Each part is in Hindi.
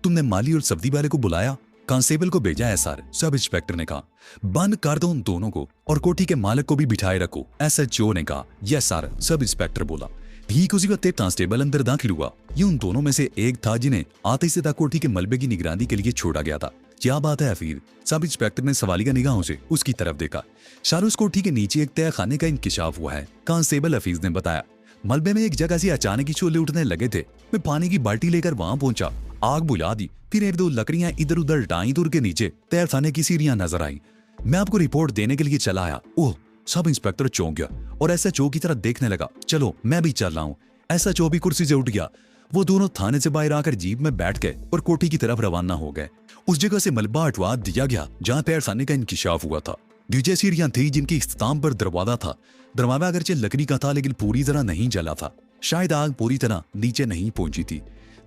तुमने माली और सब्जी वाले को बुलाया? कांस्टेबल को भेजा है सर, सब इंस्पेक्टर ने कहा। बंद कर दो उन दोनों को और कोठी के मालिक को भी बिठाए रखो, एसएचओ ने कहा। यस सर, सब इंस्पेक्टर बोला। ठीक उसी वक्त कांस्टेबल अंदर दाखिल हुआ। ये उन दोनों में से एक था जिन्हें आते सीधा कोठी के मलबे की निगरानी के लिए छोड़ा गया था। क्या बात है हफीज? सब इंस्पेक्टर ने सवालिया निगाहों से उसकी तरफ देखा। शाहरुख कोठी के नीचे एक तय खाने का इंकिशाफ हुआ है, कांस्टेबल हफीज ने बताया। मलबे में एक जगह से अचानक ही शोले उठने लगे थे। मैं पानी की बाल्टी लेकर वहां पहुंचा, आग बुझा दी, फिर एक दो लकड़ियां इधर उधर डाई दूर के नीचे तय खाने की सीढ़ियां नजर आई। मैं आपको रिपोर्ट देने के लिए चला आया। ओह, सब इंस्पेक्टर चौंक गया और एसएचओ की तरफ देखने लगा। चलो मैं भी चल रहा हूँ। एसएचओ भी कुर्सी से उठ गया। वो दोनों थाने से बाहर आकर जीप में बैठ गए और कोठी की तरफ रवाना हो गए। उस जगह से मलबा हटवा दिया गया जहां तहखाने का इंकिशाफ हुआ था। नीचे सीढ़ियां थी जिनकी इख्तिताम पर दरवाजा था। दरवाजा अगरचे लकड़ी का था लेकिन पूरी तरह नहीं जला था। शायद आग पूरी तरह नीचे नहीं पहुंची थी।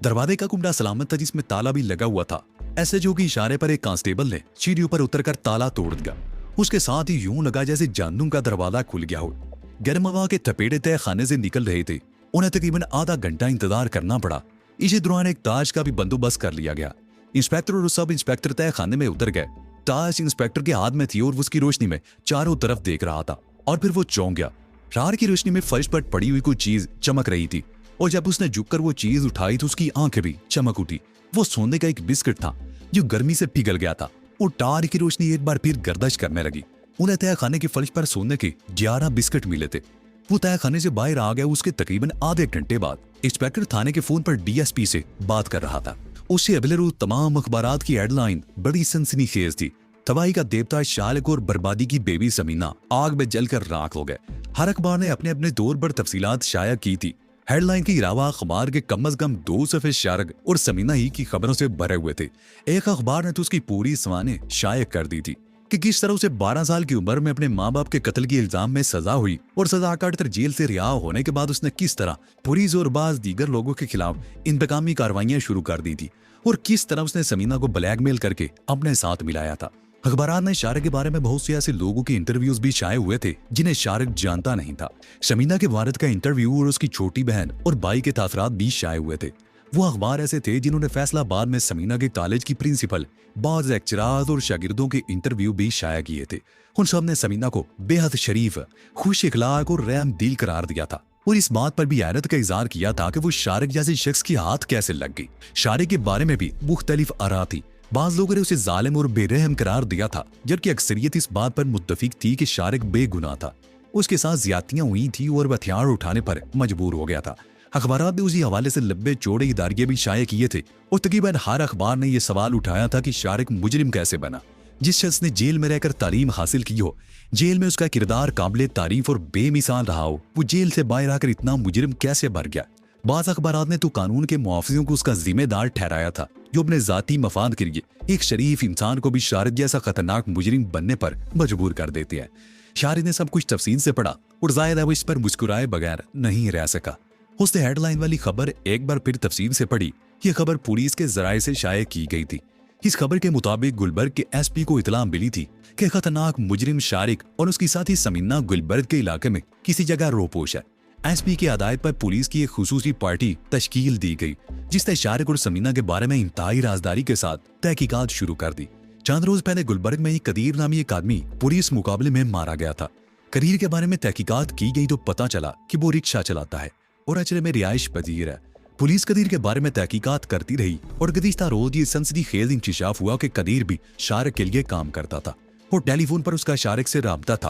दरवाजे का कुंडा सलामत था जिसमें ताला भी लगा हुआ था। एसएचओ के इशारे पर एक कांस्टेबल ने सीढ़ियों पर उतरकर ताला तोड़ दिया। उसके साथ ही यूं लगा जैसे जानू का दरवाजा खुल गया हो। गर्म हवा के थपेड़े तय खाने से निकल रहे थे। उन्हें तकरीबन आधा घंटा इंतजार करना पड़ा। इसी दौरान एक ताश का भी बंदोबस्त कर लिया गया। इंस्पेक्टर और सब इंस्पेक्टर तय खाने में उतर गए। ताश इंस्पेक्टर के हाथ में थी और उसकी रोशनी में चारों तरफ देख रहा था। और फिर वो चौंक गया। रार की रोशनी में फर्श पर पड़ी हुई कोई चीज चमक रही थी और जब उसने झुककर वो चीज उठाई तो उसकी आंखें भी चमक उठी। वो सोने का एक बिस्किट था जो गर्मी से पिघल गया था और टार की रोशनी एक बार फिर गर्दश करने लगी। उन्हें तय खाने के फर्श पर सोने के 11 बिस्किट मिले थे। वो तय खाने से बाहर आ गया। उसके तकरीबन आधे घंटे बाद इंस्पेक्टर थाने के फोन पर डीएसपी से बात कर रहा था। उससे अगले रोज तमाम अखबारात की हेडलाइन बड़ी सनसनीखेज थी। तबाही का देवता शालिक और बर्बादी की बेबी समीना आग में जलकर राख हो गए। हर अखबार ने अपने अपने दौर पर तफसीलात शाया की थी। हेडलाइन के अलावा अखबार के कम अज कम 2 सफ़े शारक और समीना ही की खबरों से भरे हुए थे। एक अखबार ने तो उसकी पूरी सवाने शाया कर दी थी कि किस तरह उसे 12 साल की उम्र में अपने माँ बाप के कत्ल के इल्जाम में सजा हुई और सजा काटकर जेल से रिहा होने के बाद उसने किस तरह पुलिस और बाज दीगर लोगों के खिलाफ इंतकामी कार्रवाइयां शुरू कर दी थी और किस तरह उसने समीना को ब्लैकमेल करके अपने साथ मिलाया था। अखबार ने शारिक के बारे में बहुत से ऐसे लोगों के इंटरव्यूज भी छाए हुए थे जिन्हें शारिक जानता नहीं था। समीना के वालिद का इंटरव्यू और उसकी छोटी बहन और भाई के तासरात भी छाए हुए थे। वो अखबार ऐसे थे जिन्होंने फैसलाबाद में समीना के कॉलेज की प्रिंसिपल, बाज लेक्चरार्स और शागिर्दों के इंटरव्यू भी शाया किए थे। उन सब ने समीना को बेहद शरीफ, खुश इखलाक और रहम दिल करार दिया था और इस बात पर भी हैरत का इजहार किया था कि वो शारिक जैसे शख्स की हाथ कैसे लग गई। शारिक के बारे में भी मुख्तलिफ आरा थी। बाज लोगों ने उसे जालिम और बेरहम करार दिया था जबकि अक्सरियत इस बात पर मुत्तफिक थी कि शारिक बेगुनाह था। उसके साथ ज्यादतियां हुई थी और वह हथियार उठाने पर मजबूर हो गया था। अखबारात ने उसी हवाले से लंबे चौड़े इदारिये भी शाये किए थे और तकरीबन हर अखबार ने यह सवाल उठाया था कि शारिक मुजरिम कैसे बना। जिस शख्स ने जेल में रहकर तालीम हासिल की हो, जेल में उसका किरदार काबिल तारीफ और बेमिसाल रहा हो, वो जेल से बाहर आकर इतना मुजरिम कैसे भर गया। बाज़ अखबारात ने तो कानून के मुआफिजों को उसका जिम्मेदार ठहराया था जो अपने जाती मफाद के लिए एक शरीफ इंसान को भी शारिक जैसा खतरनाक मुजरिम बनने पर मजबूर कर देते हैं। शारिक ने सब कुछ तफसील से पढ़ा और जायद अब इस पर मुस्कुराए बगैर नहीं रह सका। उसने हेडलाइन वाली खबर एक बार फिर तफसील से पढ़ी। यह खबर पुलिस के जराये से शाये की गई थी। इस खबर के मुताबिक गुलबर्ग के एसपी को इतला मिली थी कि खतरनाक मुजरिम शारिक और उसकी साथी समीना गुलबर्ग के इलाके में किसी जगह रोपोश है। एसपी की हदायत पर पुलिस की एक खुसूसी पार्टी तश्कील दी गई जिसने शारिक और समीना के बारे में इंतहाई राजदारी के साथ तहकीकात शुरू कर दी। चंद रोज पहले गुलबर्ग में ही कदीर नामी एक आदमी पुलिस मुकाबले में मारा गया था। कदीर के बारे में तहकीकात की गई तो पता चला कि वो रिक्शा चलाता है और अचरे में रिहाइश पजीर है। पुलिस कदीर के बारे में तहकीकात करती रही और गुज़िश्ता रोज ये सनसनी खेज इंकिशाफ हुआ कि कदीर भी शारिक के लिए काम करता था और टेलीफोन पर उसका शारिक से राब्ता था।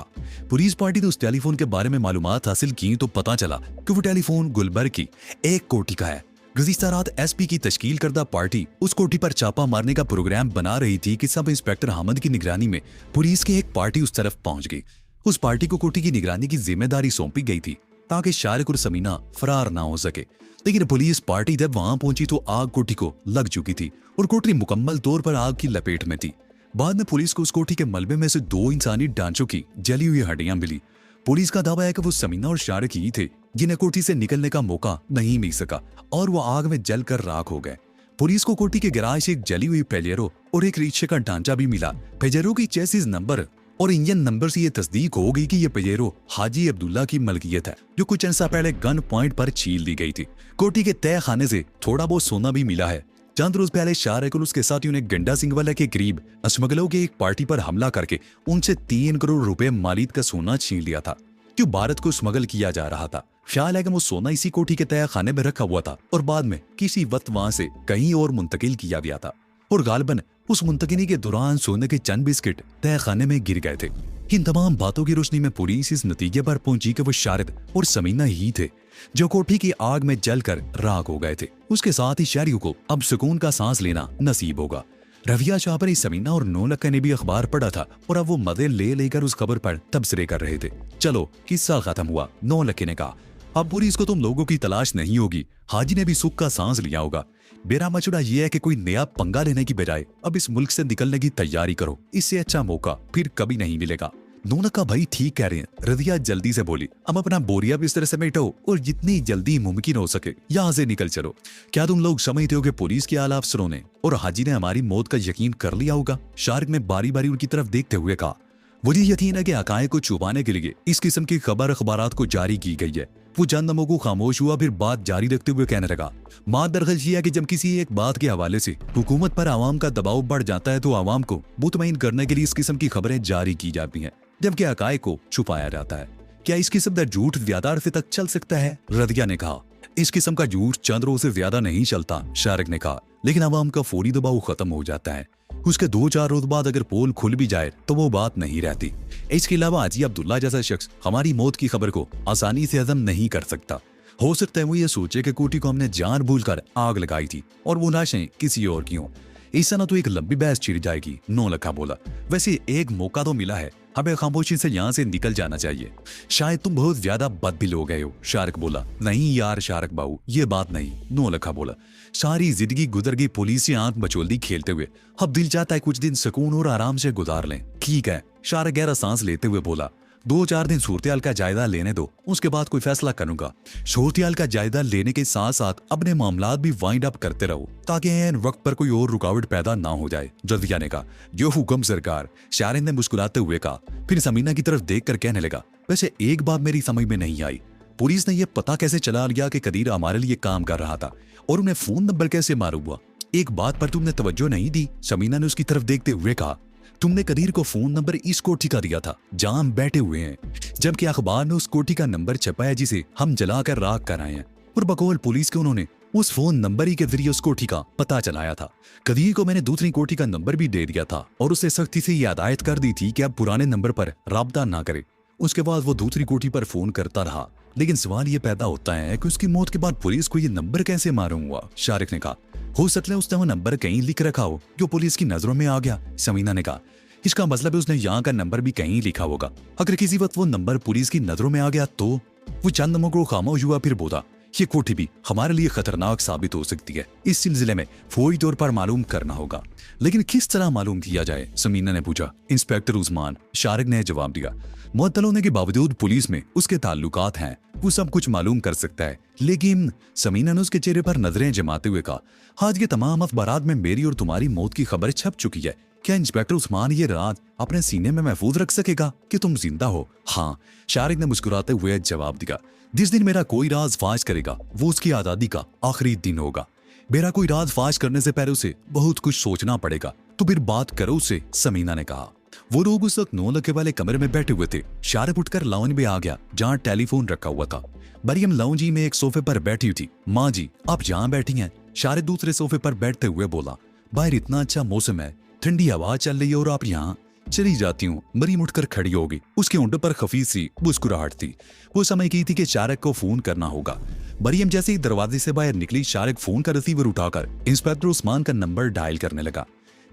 पुलिस पार्टी ने उस टेलीफोन के बारे में मालूमात हासिल की तो पता चला कि वो टेलीफोन गुलबर्ग की एक कोठी का है। गुज़िश्ता रात एसपी की तश्कील करदा पार्टी उस कोठी पर छापा मारने का प्रोग्राम बना रही थी कि सब इंस्पेक्टर हामिद की निगरानी में पुलिस की एक पार्टी उस तरफ पहुंच गई। उस पार्टी को कोठी की निगरानी की जिम्मेदारी सौंपी गई थी ताकि शारिक और समीना फरार ना हो सके। लेकिन पुलिस पार्टी जब वहां पहुंची तो आग कोठी को लग चुकी थी और कोठी मुकम्मल तौर पर आग की लपेट में थी। बाद में पुलिस को उस कोठी के मलबे में से 2 इंसानी ढांचों की जली हुई हड्डियां मिली। पुलिस का दावा है कि वो समीना और शारिक ही थे जिन्हें कोठी से निकलने का मौका नहीं मिल सका और वो आग में जलकर राख हो गए। पुलिस को कोठी के गैराज से एक जली हुई पेजेरो और एक रिक्शे का ढांचा भी मिला। पेजेरो की चेसिस नंबर और इंजन नंबर से ये तस्दीक हो गई कि ये पेजेरो हाजी अब्दुल्ला की मलकियत है जो कुछ अर्सा पहले गन पॉइंट पर छील दी गई थी। कोठी के तय खाने से थोड़ा बहुत सोना भी मिला है चंद रोज पहले शारिक और उसके साथियों ने गंडा सिंह वाला के करीब स्मगलरों की एक पार्टी पर हमला करके उनसे 3 करोड़ रुपए मालियत का सोना छीन लिया था। क्यों भारत को स्मगल किया जा रहा था। ख्याल है कि वो सोना इसी कोठी के तय खाने में रखा हुआ था और बाद में किसी वक्त वहां से कहीं और मुंतकिल किया गया था और गालिबन उस मुंतकिली के दौरान सोने के चंद बिस्किट तय खाने में गिर गए थे। इन तमाम बातों की रोशनी में पुलिस इस नतीजे पर पहुंची कि वो शारिद और समीना ही थे जो कोठी की आग में जलकर राख हो गए थे। उसके साथ ही शहरियों को अब सुकून का सांस लेना नसीब होगा। रविया शाहपरी, समीना और नौलखा ने भी अखबार पढ़ा था और अब वो मजे ले लेकर उस खबर पर तबसरे कर रहे थे। चलो किस्सा खत्म हुआ। नौलखे ने कहा, अब पुलिस को तुम लोगों की तलाश नहीं होगी। हाजी ने भी सुख का सांस लिया होगा। मेरा मशवरा यह है कि कोई नया पंगा लेने की बजाय अब इस मुल्क से निकलने की तैयारी करो। इससे अच्छा मौका फिर कभी नहीं मिलेगा। नौलखा भाई ठीक कह रहे हैं, रदिया जल्दी से बोली। अब अपना बोरिया बिस्तर समेटो और जितनी जल्दी मुमकिन हो सके यहाँ से निकल चलो। क्या तुम लोग समझते हो कि पुलिस के आला अफसरों ने और हाजी ने हमारी मौत का यकीन कर लिया होगा? शारिक ने बारी बारी उनकी तरफ देखते हुए कहा। मुझे यकीन है कि हकायक को छुपाने के लिए इस किस्म की खबर अखबारात को जारी की गई है। वो चंद लम्हों को खामोश हुआ, फिर बात जारी रखते हुए कहने लगा। मात दरख्वास्त यह है कि जब किसी एक बात के हवाले से हुकूमत पर आवाम का दबाव बढ़ जाता है तो आवाम को मुतमईन करने के लिए इस किस्म की खबरें जारी की जाती हैं, जबकि हकायक को छुपाया जाता है। क्या इस किस्म का झूठ ज्यादा अरसे तक चल सकता है? रदिया ने कहा। इस किस्म का झूठ चंद रोज से ज्यादा नहीं चलता, शारिक ने कहा, लेकिन आवाम का फौरी दबाव खत्म हो जाता है। उसके 2-4 रोज बाद अगर पोल खुल भी जाए तो वो बात नहीं रहती। इसके अलावा हाजी अब्दुल्ला जैसा शख्स हमारी मौत की खबर को आसानी से हजम नहीं कर सकता। हो सकता है वो ये सोचे कि कोठी को हमने जानबूझकर आग लगाई थी और वो लाशें किसी और की हों। ऐसा ना तो एक लंबी बहस छिड़ जाएगी। नौलखा बोला। वैसे एक मौका तो मिला है, हमें खामोशी से यहाँ से निकल जाना चाहिए। शायद तुम बहुत ज्यादा बददिल हो गए हो, शारिक बोला। नहीं यार शारिक बाबू, ये बात नहीं, नौलखा बोला। सारी जिंदगी गुजर गई पुलिस से आंख बचोल्दी खेलते हुए। अब दिल चाहता है कुछ दिन सुकून और आराम से गुजार लें। ठीक है, शारिक गहरा सांस लेते हुए बोला। 2-4 दिन सूरत-ए-हाल का जायजा लेने दो, उसके बाद कोई फैसला करूंगा। सूरत-ए-हाल का जायजा लेने के साथ साथ अपने मामलात भी वाइंड अप करते रहो ताकि ऐन वक्त पर कोई और रुकावट पैदा ना हो जाए। रदिया ने कहा। जो हुक्म सरकार, शारिक ने मुस्कुराते हुए कहा। फिर समीना की तरफ देखकर कहने लगा, वैसे एक बात मेरी समझ में नहीं आई, पुलिस ने यह पता कैसे चला लिया कि कदीर हमारे लिए काम कर रहा था और उन्हें फोन नंबर कैसे मालूम हुआ? एक बात पर तुमने तवज्जो नहीं दी, समीना ने उसकी तरफ देखते हुए कहा। तुमने कदीर को फोन नंबर इस कोठी का दिया था जहां हम बैठे हुए हैं, जबकि अखबार में उस कोठी का नंबर छपा है जिसे हम जलाकर राख कर आए हैं और बकौल पुलिस के उन्होंने उस फोन नंबर ही के जरिए उस कोठी का पता चलाया था। कदीर को मैंने दूसरी कोठी का नंबर भी दे दिया था और उसे सख्ती से यह हिदायत कर दी थी कि अब पुराने नंबर पर राब्ता ना करे। उसके बाद वो दूसरी कोठी पर फोन करता रहा, लेकिन सवाल ये पैदा होता है कि उसकी मौत के बाद पुलिस को ये नंबर कैसे मालूम हुआ? शारिक ने कहा। हो सकता है उसने वो नंबर कहीं लिख रखा हो जो पुलिस की नजरों में आ गया। समीना ने कहा। इसका मतलब है उसने यहाँ का नंबर भी कहीं लिखा होगा। अगर किसी वक्त वो नंबर पुलिस की नजरों में आ गया तो? वो चंद लम्हों को खामोश हुआ, फिर बोला। ये कोठी भी हमारे लिए खतरनाक साबित हो सकती है। इस सिलसिले में फौरी तौर पर मालूम करना होगा, लेकिन किस तरह मालूम किया जाए? समीना ने पूछा। इंस्पेक्टर उस्मान, शारिक ने जवाब दिया। मुअत्तल होने के बावजूद पुलिस में उसके ताल्लुकात हैं, वो सब कुछ मालूम कर सकता है। लेकिन समीना ने उसके चेहरे पर नजरें जमाते हुए कहा, आज के तमाम अखबारात में मेरी और तुम्हारी मौत की खबर छप चुकी है। क्या इंस्पेक्टर उस्मान ये राज अपने सीने में महफूज रख सकेगा कि तुम जिंदा हो? हाँ, शारिक ने मुस्कुराते हुए जवाब दिया। जिस दिन मेरा कोई राज फाश करेगा वो उसकी आजादी का आखिरी दिन होगा। मेरा कोई राज फाश करने से पहले उसे बहुत कुछ सोचना पड़ेगा, तो फिर बात करो उसे, समीना ने कहा। वो लोग उस वक्त 9 लखे वाले कमरे में बैठे हुए थे। शारिक उठकर लाउंज में आ गया जहाँ टेलीफोन रखा हुआ था। मरियम लाउंज में एक सोफे पर बैठी हुई थी। माँ जी, आप जहाँ बैठी हैं? शारिक दूसरे सोफे पर बैठते हुए बोला। बाहर इतना अच्छा मौसम है, ठंडी हवा चल रही है और आप यहाँ? चली जाती हूँ। मरियम उठकर खड़ी होगी। उसके होंठों पर खफीफ सी मुस्कुराहट थी। वो समय की थी कि शारिक को फोन करना होगा। मरियम जैसे ही दरवाजे से बाहर निकली, शारिक फोन का रिसीवर उठाकर इंस्पेक्टर उस्मान का नंबर डायल करने लगा।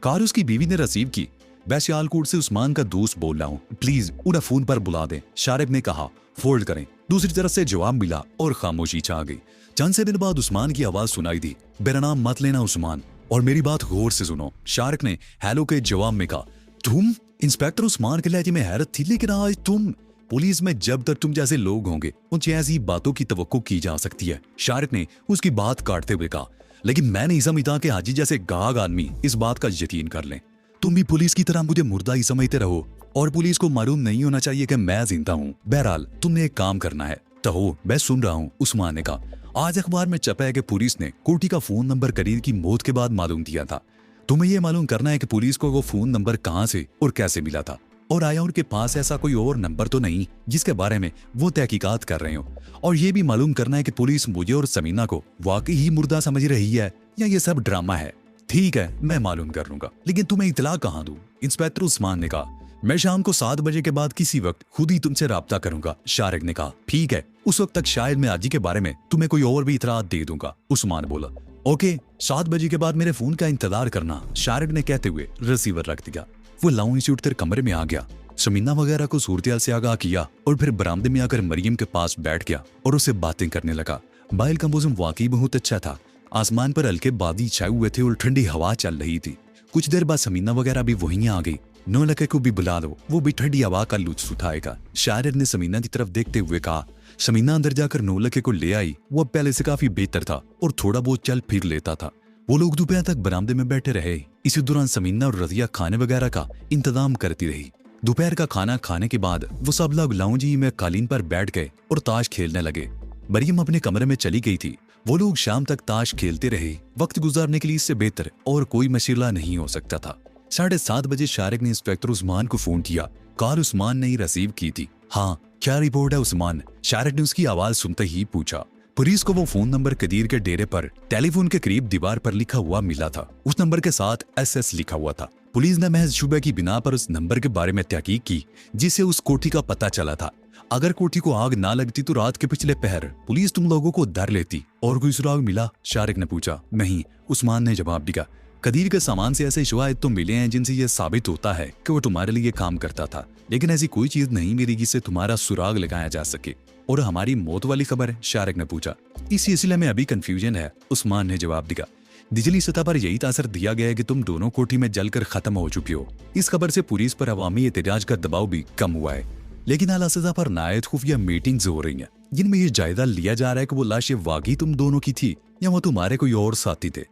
कार उसकी बीवी ने रिसीव की। मैं सियालकोट से उस्मान का दोस्त बोल रहा हूँ, प्लीज उन्हें फोन पर बुला दें, शारिक ने कहा। फोल्ड करें। दूसरी तरफ से जवाब मिला और खामोशी छा गई। चंद से दिन बाद उस्मान की आवाज सुनाई दी। मेरा नाम मत लेना उस्मान, और मेरी बात गौर से सुनो। शारिक ने हेलो के जवाब में कहा। तुम? इंस्पेक्टर उस्मान के लहजे में हैरत थी, लेकिन आज तुम? पुलिस में जब तक तुम जैसे लोग होंगे उनसे ऐसी बातों की तवक्को की जा सकती है, शारिक ने उसकी बात काटते हुए कहा। लेकिन मैं नहीं समझता कि हाजी जैसे गाग आदमी इस बात का यकीन कर लें। तुम भी पुलिस की तरह मुझे मुर्दा ही समझते रहो और पुलिस को मालूम नहीं होना चाहिए कि मैं जिंदा हूँ। बहरहाल तुमने एक काम करना है। तो मैं सुन रहा हूँ, उस्मान ने कहा। आज अखबार में छपा है कि पुलिस ने कोठी का फोन नंबर करीर की मौत के बाद मालूम दिया था। तुम्हें यह मालूम करना है कि पुलिस को वो फोन नंबर कहां से और कैसे मिला था, और आया उनके पास ऐसा कोई और नंबर तो नहीं जिसके बारे में वो तहकीकात कर रहे हो। और ये भी मालूम करना है कि पुलिस मुझे और समीना को वाकई ही मुर्दा समझ रही है या ये सब ड्रामा है। ठीक है, मैं मालूम कर लूंगा, लेकिन तुम्हें इतला कहाँ दूं? इंस्पेक्टर उस्मान ने कहा। मैं शाम को 7 बजे के बाद किसी वक्त खुद ही तुमसे राब्ता करूंगा, शारिक ने कहा। ठीक है, उस वक्त तक शायद मैं आजी के बारे में तुम्हें कोई और भी इतलात दे दूंगा, उस्मान बोला। ओके, 7 बजे के बाद मेरे फोन का इंतजार करना, शारिक ने कहते हुए रिसीवर रख दिया। वो लाउंज से उठकर कमरे में आ गया, समीना वगैरह को सूरत से आगाह किया और फिर बरामदे में आकर मरियम के पास बैठ गया और उससे बातें करने लगा। बाहर का मौसम वाकई बहुत अच्छा था। आसमान पर हल्के बादल छाए हुए थे और ठंडी हवा चल रही थी। कुछ देर बाद समीना वगैरह भी वहीं आ गई। नौलखे को भी बुला लो, वो भी ठंडी हवा का लुत्फ उठाएगा, शायर ने समीना की तरफ देखते हुए कहा। समीना अंदर जाकर नौलखे को ले आई। वो अब पहले से काफी बेहतर था और थोड़ा बहुत चल फिर लेता था। वो लोग दोपहर तक बरामदे में बैठे रहे। इसी दौरान समीना और रजिया खाने वगैरह का इंतजाम करती रही। दोपहर का खाना खाने के बाद वो सब लोग लाउंज में कालीन पर बैठ गए और ताश खेलने लगे। मरियम अपने कमरे में चली गई थी। वो लोग शाम तक ताश खेलते रहे। वक्त गुजारने के लिए इससे बेहतर और कोई मशीला नहीं हो सकता था। 7:30 बजे शारिक ने इंस्पेक्टर उस्मान को फोन किया। कॉल उस्मान ने ही रिसीव की थी। हाँ, क्या रिपोर्ट है उस्मान? शारिक ने उसकी आवाज सुनते ही पूछा। पुलिस को वो फोन नंबर कदीर के डेरे पर टेलीफोन के करीब दीवार पर लिखा हुआ मिला था। उस नंबर के साथ SS लिखा हुआ था। पुलिस ने महज शुबह की बिना पर उस नंबर के बारे में तहकीक की जिससे उस कोठी का पता चला था। अगर कोठी को आग ना लगती तो रात के पिछले पहर पुलिस तुम लोगों को धर लेती। और कोई सुराग मिला? शारिक ने पूछा। नहीं, उस्मान ने जवाब दिया। कदीर के सामान से ऐसे शवाहिद तो मिले हैं जिनसे यह साबित होता है कि वो तुम्हारे लिए काम करता था, लेकिन ऐसी कोई चीज नहीं मिली जिससे तुम्हारा सुराग लगाया जा सके। और हमारी मौत वाली खबर? शारिक ने पूछा। इस सिलसिले में अभी कंफ्यूजन है, उस्मान ने जवाब दिया। निचली सतह पर यही तासर दिया गया है कि तुम दोनों कोठी में जलकर खत्म हो चुकी हो। इस खबर से पुलिस पर अवामी एहतजाज का दबाव भी कम हुआ है। लेकिन आला सजा पर नायत खुफिया मीटिंग्स हो रही हैं जिनमें यह जायजा लिया जा रहा है कि वो लाशें वाकई तुम दोनों की थी या वो तुम्हारे कोई और साथी थे।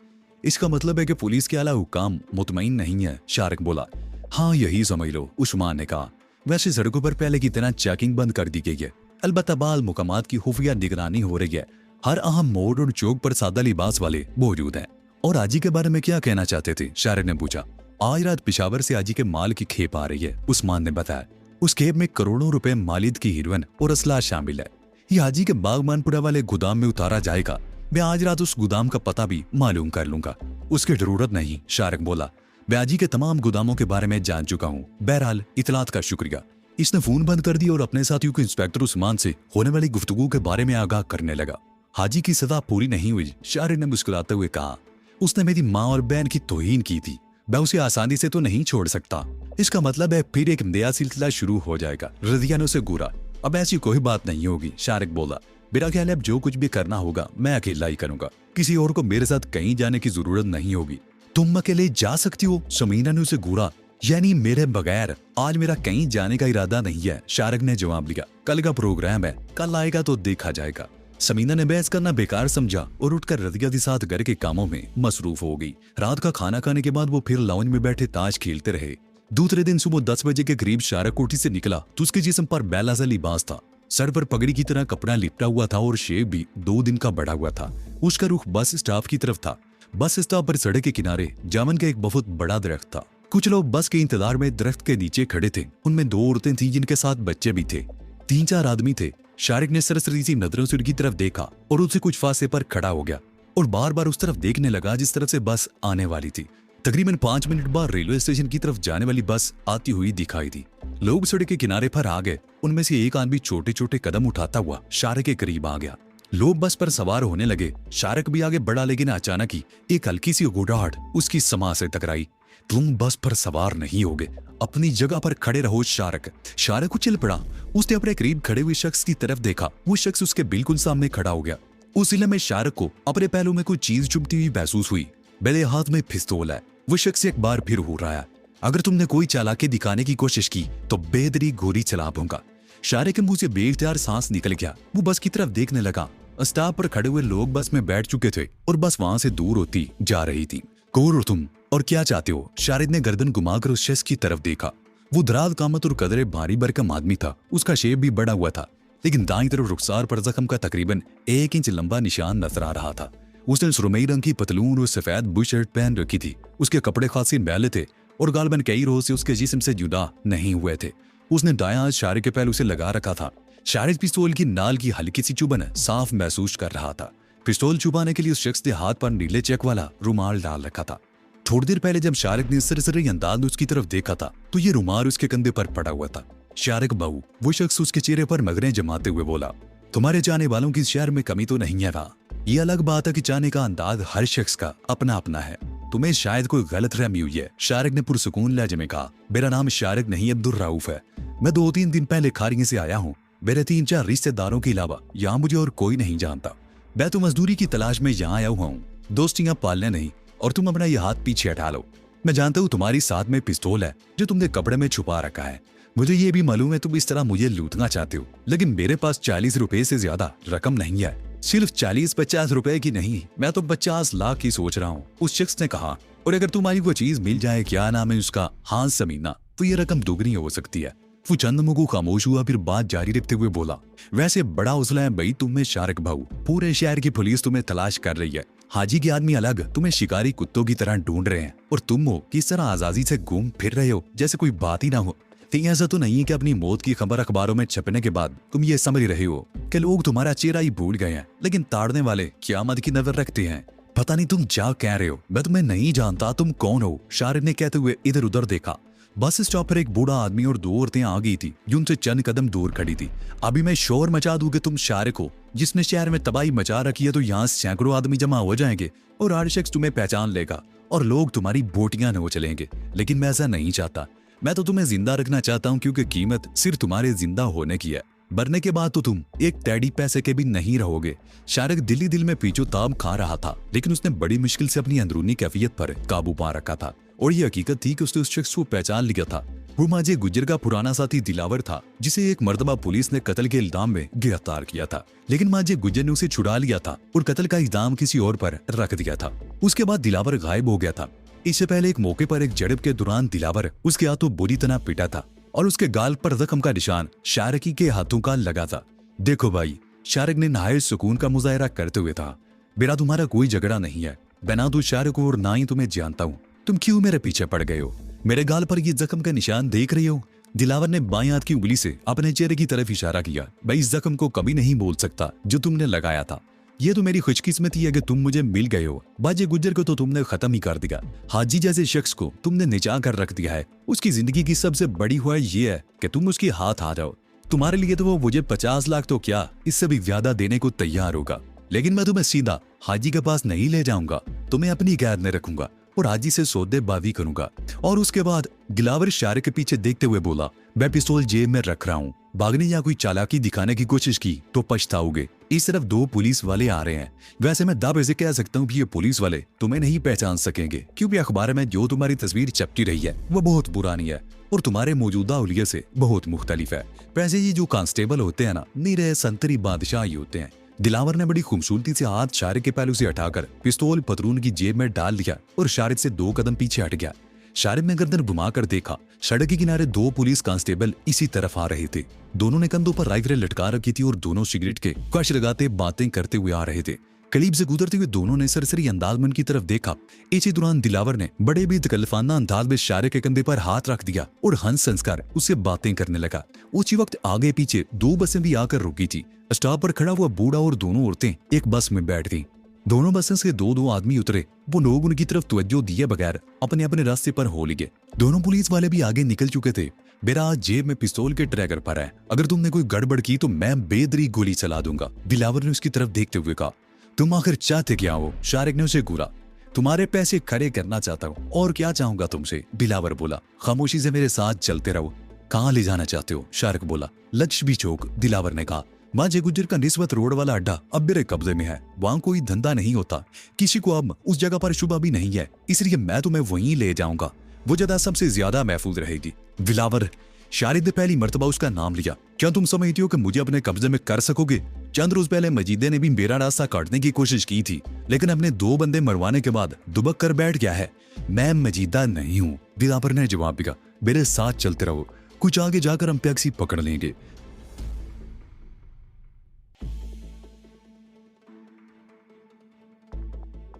इसका मतलब है कि पुलिस के आला हुकाम मुतमईन नहीं है, शारिक बोला। हाँ, यही समझ लो, उस्मान ने कहा। वैसे सड़कों पर पहले की तरह चेकिंग बंद कर दी गई है। अलबत्ता बाल मुकामात की खुफिया निगरानी हो रही है। हर अहम मोड़ और चौक पर सादा लिबास वाले मौजूद हैं। और आजी के बारे में क्या कहना चाहते थे? शारिक ने पूछा। आज रात पेशावर से आजी के माल की खेप आ रही है, उस्मान ने बताया। उस खेप में करोड़ों रुपए मालिद की हीरोइन और असला शामिल है। ये आजी के बागमानपुरा वाले गोदाम में उतारा जाएगा। मैं आज रात उस गोदाम का पता भी मालूम कर लूंगा। उसकी जरूरत नहीं, शारिक बोला। मैं आजी के तमाम गोदामों के बारे में जान चुका हूँ। बहरहाल इतलात का शुक्रिया। इसने फोन बंद कर दिया और अपने साथियों को इंस्पेक्टर उस्मान से होने वाली गुफ्तगू के बारे में आगाह करने लगा। हाजी की सजा पूरी नहीं हुई, शारिक ने मुस्कुराते हुए कहा। उसने मेरी माँ और बहन की तौहीन की थी। मैं उसे आसानी से तो नहीं छोड़ सकता। इसका मतलब है फिर एक नया सिलसिला शुरू हो जाएगा। रजिया ने उसे घूरा। अब ऐसी कोई बात नहीं होगी, शारिक बोला। मेरा ख्याल है अब जो कुछ भी करना होगा मैं अकेला ही करूंगा। किसी और को मेरे साथ कहीं जाने की जरूरत नहीं होगी। तुम अकेले जा सकती हो? समीना ने उसे घूरा। यानी मेरे बगैर? आज मेरा कहीं जाने का इरादा नहीं है, शारिक ने जवाब दिया। कल का प्रोग्राम है, कल आएगा तो देखा जाएगा। समीना ने बहस करना बेकार समझा और उठकर रजिया के साथ घर के कामों में मसरूफ हो गई। रात का खाना खाने के बाद वो फिर लाउंज में बैठे ताश खेलते रहे। दूसरे दिन सुबह 10 बजे के करीब शारिक कोठी से निकला तो उसके जिस्म पर बैला सा लिबास था। सर पर पगड़ी की तरह कपड़ा लिपटा हुआ था और शेव भी 2 दिन का बढ़ा हुआ था। उसका रुख बस स्टॉप की तरफ था। बस स्टॉप पर सड़क के किनारे जामन का एक बहुत बड़ा दरख्त था। कुछ लोग बस के इंतजार में दरख्त के नीचे खड़े थे। उनमें 2 औरतें थीं जिनके साथ बच्चे भी थे। 3-4 आदमी थे। शारिक ने सरसरी सी नजरों से उनकी तरफ देखा और उससे कुछ फासले पर खड़ा हो गया और बार बार उस तरफ देखने लगा जिस तरफ से बस आने वाली थी। तकरीबन 5 मिनट बाद रेलवे स्टेशन की तरफ जाने वाली बस आती हुई दिखाई दी। लोग सड़क के किनारे पर आ गए। उनमें से एक आदमी छोटे छोटे कदम उठाता हुआ शारिक के करीब आ गया। लोग बस पर सवार होने लगे। शारिक भी आगे बढ़ा, लेकिन अचानक ही एक हल्की सी गुड़ाहट उसकी समा से टकराई। तुम बस पर सवार नहीं होगे, अपनी जगह पर खड़े रहो। शारिक उछल पड़ा। उसने अपने करीब खड़े हुए शख्स की तरफ देखा। वो शख्स उसके बिल्कुल सामने खड़ा हो गया। उस इलम में शारिक को अपने पहलू में कोई चीज चुभती हुई महसूस हुई। मेरे हाथ में पिस्तौल है, वो शख्स एक बार फिर हो रहा है। अगर तुमने कोई चालाकी दिखाने की कोशिश की तो बेदरी गोली चला दूंगा। शारिक के मुंह से बेइख्तियार सांस निकल गया। वो बस की तरफ देखने लगा। स्टॉप पर खड़े हुए लोग बस में बैठ चुके थे और बस वहां से दूर होती जा रही थी। कौन हो तुम और क्या चाहते हो? शारिक ने गर्दन घुमाकर उस शख्स की तरफ देखा। वो दराज कामत और कदरे भारी भरकम आदमी था। उसका शेप भी बड़ा हुआ था। लेकिन दाईं तरफ रुखसार पर जख्म का तकरीबन 1 इंच लंबा निशान नजर आ रहा था। उसने सुरमई रंग की पतलून और सफेद बुश शर्ट पहन रखी थी। उसके कपड़े खासी मैले थे और गालबन कई रोज से उसके जिस्म से जुदा नहीं हुए थे। उसने दायां हाथ शारिक के पहलू से लगा रखा था। शारिक पिस्तौल की नाल की हल्की सी चुभन साफ महसूस कर रहा था। पिस्तौल छुपाने के लिए उस शख्स ने हाथ पर नीले चेक वाला रुमाल डाल रखा था। थोड़ी देर पहले जब शारिक ने सरसरी अंदाज में उसकी तरफ देखा था तो ये रुमाल उसके कंधे पर पड़ा हुआ था। शारिक बाबू, वो शख्स उसके चेहरे पर मगरें जमाते हुए बोला, तुम्हारे चाहने वालों की शहर में कमी तो नहीं है वहाँ। ये अलग बात है कि चाहने का अंदाज हर शख्स का अपना अपना है। तुम्हें शायद कोई गलत रहमी हुई है। शारिक ने पुरसुकून लहजे में कहा, मेरा नाम शारिक नहीं अब्दुल रऊफ है। मैं 2-3 दिन पहले खारिगे से आया हूँ। मेरे 3-4 रिश्तेदारों के अलावा यहाँ मुझे और कोई नहीं जानता। मैं तो मजदूरी की तलाश में यहाँ आया हुआ हूँ, दोस्तियां पालने नहीं। और तुम अपना ये हाथ पीछे हटा लो। मैं जानता हूँ तुम्हारी साथ में पिस्तौल है जो तुमने कपड़े में छुपा रखा है। मुझे ये भी मालूम है तुम इस तरह मुझे लूटना चाहते हो, लेकिन मेरे पास 40 रुपए से ज्यादा रकम नहीं है। सिर्फ 40-50 रुपए की नहीं, मैं तो 50 लाख की सोच रहा हूँ, उस शख्स ने कहा। और अगर तुम्हारी वो चीज मिल जाए, क्या नाम है उसका, हाँ समीना, तो ये रकम दोगुनी हो सकती है। वो चंद मुगु खामोश हुआ, फिर बात जारी रखते हुए बोला, वैसे बड़ा हौसला है भाई तुम में शारिक भाऊ। पूरे शहर की पुलिस तुम्हें तलाश कर रही है। हाजी के आदमी अलग तुम्हें शिकारी कुत्तों की तरह ढूंढ रहे हैं, और तुम हो किस तरह आजादी से घूम फिर रहे हो जैसे कोई बात ही ना हो। ऐसा तो नहीं है कि अपनी मौत की खबर अखबारों में छपने के बाद तुम ये समझ रहे हो कि लोग तुम्हारा चेहरा ही भूल गए हैं, लेकिन ताड़ने वाले क़यामत की नजर रखते हैं। पता नहीं तुम क्या कह रहे हो, मैं तुम्हें नहीं जानता, तुम कौन हो? शारिक ने कहते हुए इधर उधर देखा। बस स्टॉप पर एक बूढ़ा आदमी और 2 औरतें आ गई थी जो उनसे चंद कदम दूर खड़ी थी। अभी मैं शोर मचा दूं कि तुम शारिक हो जिसने शहर में तबाही मचा रखी है, तो यहाँ सैकड़ों आदमी जमा हो जाएंगे और हर शख्स तुम्हें पहचान लेगा और लोग तुम्हारी बोटियां नोच लेंगे। लेकिन मैं ऐसा नहीं चाहता। मैं तो तुम्हें जिंदा रखना चाहता हूँ क्योंकि कीमत सिर्फ तुम्हारे जिंदा होने की है। मरने के बाद तो तुम एक टैडी पैसे के भी नहीं रहोगे। शारिक दिल्ली दिल में पीछो ताब खा रहा था, लेकिन उसने बड़ी मुश्किल से अपनी अंदरूनी कैफियत पर काबू पा रखा था। और ये हकीकत थी कि उसने उस शख्स को पहचान लिया था। वो माजे गुज्जर का पुराना साथी दिलावर था, जिसे एक मर्तबा पुलिस ने कत्ल के इल्जाम में गिरफ्तार किया था, लेकिन माजे गुज्जर ने उसे छुड़ा लिया था और कत्ल का इल्जाम किसी और पर रख दिया था। उसके बाद दिलावर गायब हो गया था। इससे पहले एक मौके पर एक झड़प के दौरान दिलावर उसके हाथों बुरी तरह पिटा था और उसके गाल पर जख्म का निशान शारिक के हाथों का लगा था। देखो भाई, शारिक ने नहायत सुकून का मुजाहरा करते हुए कहा, मेरा तुम्हारा कोई झगड़ा नहीं है। मैं ना तो शारिक हूं और ना ही तुम्हें जानता हूँ। तुम क्यों मेरे पीछे पड़ गए हो? मेरे गाल पर ये जख्म का निशान देख रही हो? दिलावर ने बाएं हाथ की उंगली से अपने चेहरे की तरफ इशारा किया। मैं इस जख्म को कभी नहीं बोल सकता जो तुमने लगाया था। ये तो मेरी खुशकिस्मती है कि तुम मुझे मिल गए हो। बाजे गुज्जर को तो तुमने खत्म ही कर दिया। हाजी जैसे शख्स को तुमने निचा कर रख दिया है। उसकी जिंदगी की सबसे बड़ी हुआ ये है कि तुम उसके हाथ आ जाओ। तुम्हारे लिए तो वो मुझे 50 लाख तो क्या, इससे भी ज्यादा देने को तैयार होगा। लेकिन मैं तुम्हें सीधा हाजी के पास नहीं ले जाऊंगा, तुम्हें अपनी कैद में रखूंगा और हाजी से सौदेबाजी करूंगा। और उसके बाद दिलावर शारिक के पीछे देखते हुए बोला, मैं पिस्तौल जेब में रख रहा हूँ। भागने या कोई चालाकी दिखाने की कोशिश की तो पछताओगे। इस तरफ 2 पुलिस वाले आ रहे हैं। वैसे मैं दावे से कह सकता हूँ कि ये पुलिस वाले तुम्हें नहीं पहचान सकेंगे, क्योंकि अखबार में जो तुम्हारी तस्वीर छपती रही है वो बहुत पुरानी है और तुम्हारे मौजूदा हुलिये से बहुत मुख्तलिफ है। वैसे ये जो कांस्टेबल होते हैं ना, नीरे संतरी बादशाह ही होते हैं। दिलावर ने बड़ी खूबसूरती से हाथ शारिक के पहलू से हटाकर पिस्तौल पतलून की जेब में डाल दिया और शारिक से 2 कदम पीछे हट गया। शारिक ने गर्दन घुमाकर देखा, सड़क के किनारे 2 पुलिस कांस्टेबल इसी तरफ आ रहे थे। दोनों ने कंधों पर राइफलें लटका रखी थी और दोनों सिगरेट के कश लगाते बातें करते हुए आ रहे थे। करीब से गुजरते हुए दोनों ने सरसरी अंदाज में उनकी तरफ देखा। इसी दौरान दिलावर ने बड़े भी तकल्लुफाना अंदाज में शारिक के कंधे पर हाथ रख दिया और हंस हंस कर उससे बातें करने लगा। उसी वक्त आगे पीछे 2 बसें भी आकर रुकी थी। स्टॉप पर खड़ा हुआ बूढ़ा और दोनों औरतें एक बस में बैठ गईं। दोनों बसें से 2-2 आदमी उतरे। वो लोग उनकी तरफ तवज्जो दिए बगैर अपने अपने रास्ते पर हो लिए। दोनों पुलिस वाले भी आगे निकल चुके थे। मेरा हाथ जेब में पिस्तौल के ट्रैगर पर है, अगर तुमने कोई गड़बड़ की तो मैं बेदरी गोली चला दूंगा। दिलावर ने उसकी तरफ देखते हुए कहा, तुम आखिर चाहते क्या हो? शारिक ने उसे घूरा। तुम्हारे पैसे खड़े करना चाहता हूँ, और क्या चाहूंगा तुमसे? दिलावर बोला। खामोशी से मेरे साथ चलते रहो। कहाँ ले जाना चाहते हो? शारिक बोला। लक्ष्मी चौक, दिलावर ने कहा। माजे गुज्जर का निस्बत रोड वाला अड्डा अब मेरे कब्जे में है। वहाँ कोई धंधा नहीं होता, किसी को अब उस जगह पर शुबा भी नहीं है, इसलिए मैं तुम्हें वहीं ले जाऊंगा। वो जगह सबसे ज्यादा महफूज रहेगी। दिलावर, शारिक ने पहली मर्तबा उसका नाम लिया। क्या तुम समझती हो कि मुझे अपने कब्जे में कर सकोगे? चंद रोज पहले मजीदे ने भी मेरा रास्ता काटने की कोशिश की थी, लेकिन अपने 2 बंदे मरवाने के बाद दुबक कर बैठ गया है। मैं मजीदा नहीं हूँ, दिलावर ने जवाब दिया। मेरे साथ चलते रहो, कुछ आगे जाकर हम टैक्सी पकड़ लेंगे।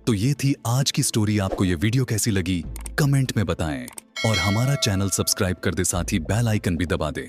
तो ये थी आज की स्टोरी। आपको ये वीडियो कैसी लगी कमेंट में बताएं और हमारा चैनल सब्सक्राइब कर दे, साथ ही बेल आइकन भी दबा दें।